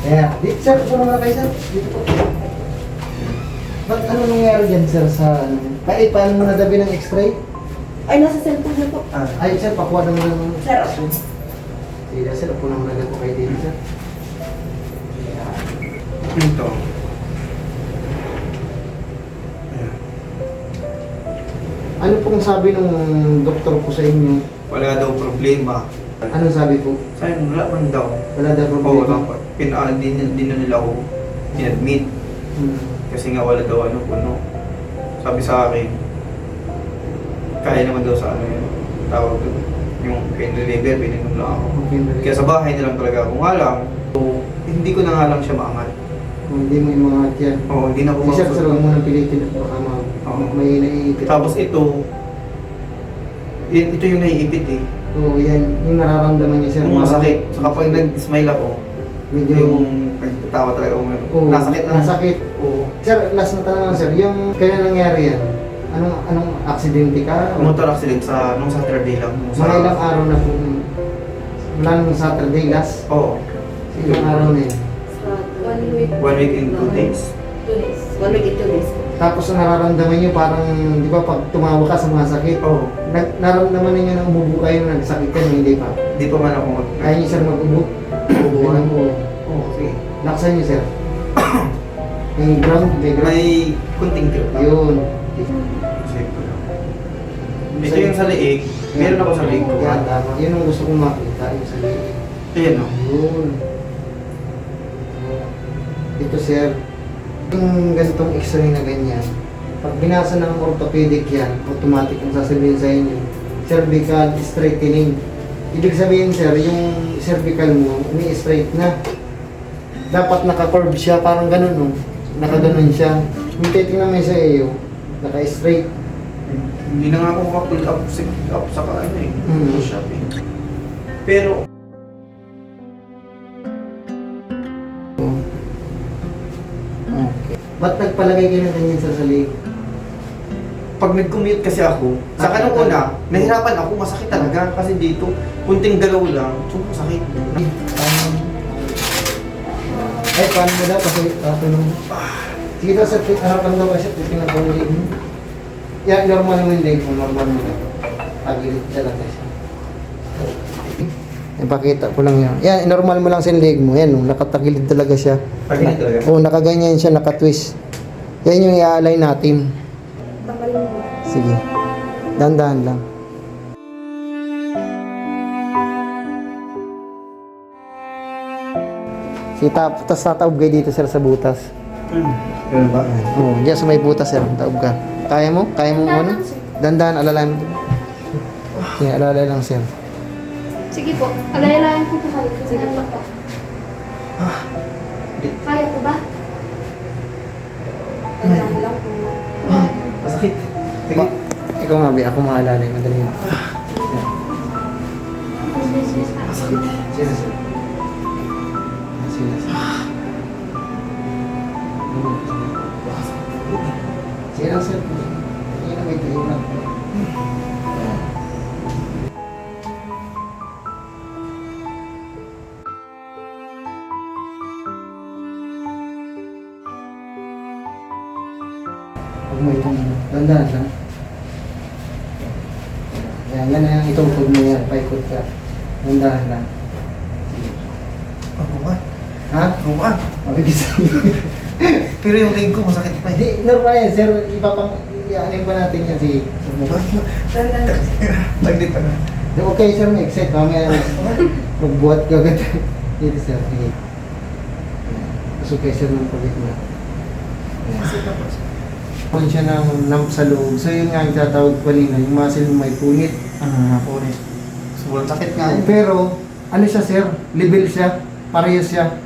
Yeah. Dito, sir, po naman kayo, sir. Dito po. Ba't ano nangyari dyan, sir, sa ano? Paano mo nadabi ng x-ray? Ay, nasa cellphone niya po. Ay, sir, pakuha naman ng... Sir. Sige, sir, po naman agad po kayo dito, sir. Ito. Ano pong sabi nung doktor po sa inyo? Wala daw problema. Ano sabi po? Sabi mo, wala man daw. Wala daw Oo, problema? di na nila ako in-admit. Hmm. Kasi nga wala daw ano. Sabi sa akin, kaya naman daw sa ano yun. Tawag doon. Yung pain reliever, pininom lang ako. Okay, Kaya sa bahay na lang talaga ako. Nga lang, so, hindi ko na nga lang siya maangat. Hindi mo yung mga yan. Oo, hindi na ako Kasi sir, huwag mo nang pilitin at baka may naiipit. Tapos ito yung naiipit eh. Oo, yan. Yung nararamdaman niya, sir. Yung masakit. So kapag nag-smile ako, Medyo... yung nagtatawa talaga ako. Oo, Nasakit na. Nasakit. Oo. Sir, last na tanong lang, sir. Yung kailan nangyari yan? Anong aksidente ka? Motor accident nung Saturday lang. Mga ilang araw na po? Mula nung Saturday last? Oo. Ilang araw na yun? Sa 1 week. 1 week and 2 days. 2 days. 1 week and 2 days. Tapos ang nararamdaman niyo parang, di ba, pag tumawa ka sa mga sakit, Oo. nararamdaman ninyo na umubo kayo na nagsakit ka, hindi pa. Di pa man ako Kaya niyo, sir, mag-ubo. Ubuhan. Oo. Oo, sige. Laksan niyo, sir. May ground, may ground. May kunting trip lang. Yun. Safe ko lang. Ito yung sa leeg. Meron ako sa leeg ko. Yan, tama. Yun ang gusto kong makita, yung sa liig. Ayan o. Yun. Ito, sir. Yung ganitong x-ray na ganyan, pag binasa ng orthopedic yan, automatic ang sasabihin sa inyo, cervical straightening. Ibig sabihin, sir, yung cervical mo, umi-straight na. Dapat naka-curve siya, parang ganun, no? Nakaganon siya. Yung titingnan mo sa iyo, naka-straight. Hindi na nga ako makapull up sa ano eh. Push up eh. Pero, Okay. Ba't nagpalagay kayo ng ganyan sa salig? pag nag-commute kasi ako, sa kanong una, nahirapan ako, masakit talaga. Kasi dito, kunting galaw lang, masakit. Ay, paano mo daw? Kasi tulong. Sige daw, sa harapan daw kasi titingnan ko yung leg mo. Yan, normal mo yung leg mo, normal mo lang. Pagilid talaga siya. Ipakita ko lang yan. Yan, normal mo lang sa leg mo. Yan, nakatagilid talaga siya. Pagilid talaga? Oo, nakaganyan siya, nakatwist. Yan yung i-align natin. Tanggalin mo. Sige. Dahan-dahan lang. Sige, tapos tataob kayo dito, sir, sa butas. Ganun ba? Oo, diyan sa may butas, sir. Taob ka. Kaya mo? Kaya mo ano? Dahan-dahan, alalayan mo. Sige, alalay lang, sir. Sige po, alalayan ko po kayo. Sige po. Kaya po ba? Tanggalin lang po. Masakit. Sige. Ikaw nga, Bi. Ako maalalay. Madali yun. Masakit. Sige, sir. Sige, sir. Sige lang, sir. Sige lang, wait. Sige lang. Huwag mo itong dandahan lang. Yan na yung itungkod mo yan. Paikot ka. Dandahan lang. Ako ba? Ha? Ako ba? Mabigis. Pero yung leg ko masakit pa eh. Hindi, normal yan, sir. Ipapang, i-anin pa natin yan si... Taglit pa na. Okay, sir, may excite. Mamaya magbuhat ka agad. Dito, sir. Sige. Pasok kayo, sir, ng pagit na. Kung siya ng lump sa loob. So, yun nga yung tatawag kanina. Yung muscle mo may punit. Punit. Sobrang sakit nga eh. Pero, ano siya, sir? Level siya. Parehas siya.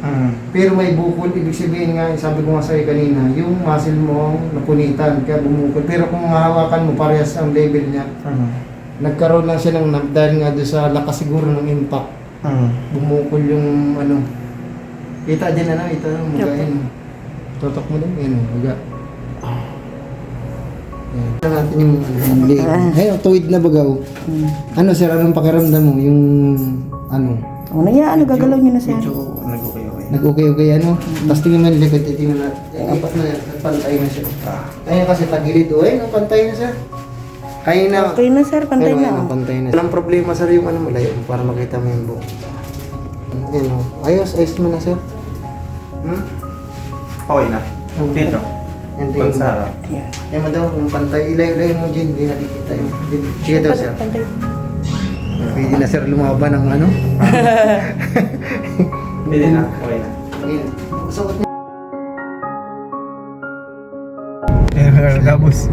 Pero may bukol, ibig sabihin nga, sabi ko nga sa'yo kanina, yung muscle mo napunitan, kaya bumukol. Pero kung mahawakan mo, parehas ang level niya. Nagkaroon lang siya ng dahil nga doon sa lakas siguro ng impact. Bumukol yung ano. Kita din ano, ito ang magain. Totok mo din, yun, maga. Yan. Ito natin yung leg. Ayun, tuwid na bagaw. Ano sir, anong pakiramdam mo? Yung ano? Ano yan? Ano gagalaw niyo na siya? Medyo nag-okay. Nag-okay ano. Tapos tingnan mo yung likod, tingnan na. Apat na yan, pantay na siya. Ayun kasi tagilid, pantay na siya. Kaya na. Okay na sir, pantay Ayun, na. ayun, pantay na. Walang problema sir yung ano mo, layo para makita mo yung buhok. Ayun, ayos mo na sir. Okay na. Dito. Yan, tingnan mo. Pansara. Yan mo daw, yung pantay, ilayo mo dyan, hindi nakikita yung... Sige daw sir. Pantay. Pwede na sir lumaban ng ano. Pwede na. Okay na. Ayun, suot niya. Gabos.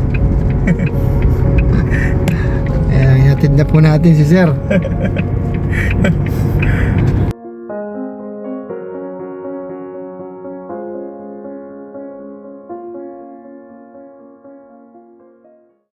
Ayan, inatid na po natin si sir.